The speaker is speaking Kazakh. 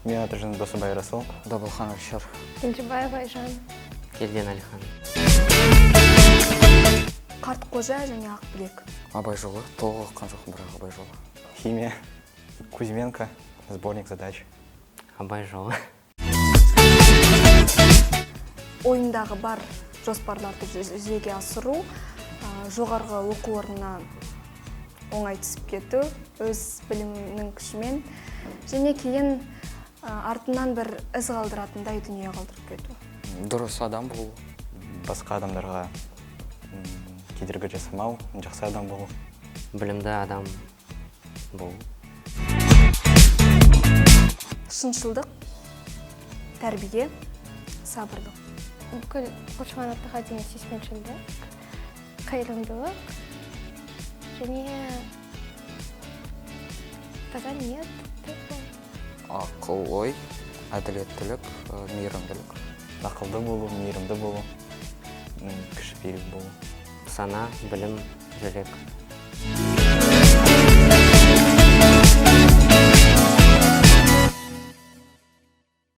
Мен аты жөнім Досыбай Расул. Дабылхан Алишер. Кенжебаев Айжан. Келден Алихан. Қартқожа және Ақбілек. Абай жолы. Толық оққан жоқпын, бірақ Абай жолы. Химия. Кузьменко. Сборник задач. Абай жолы. Ойындағы бар жоспарларды жүзеге асыру, жоғарғы оқу орнына оңай түсіп кету, өз білімнің күшімен, және кейін артынан бір із қалдыратындай дүние қалдырып кету. Дұрыс адам болу. Басқа адамдарға кедергі жасамау, жақсы адам болу. Білімді адам болу. Шыншылдық, тәрбие, сабырлық. Бүкіл қоршаған ортаға деген сүйіспеншілдік, қайырымдылық және таза ниет. Ақыл ой, әділеттілік, мейірімділік. Ақылды болу, мейірімді болу, кішіпейіл болу. Сана, білім, жүрек.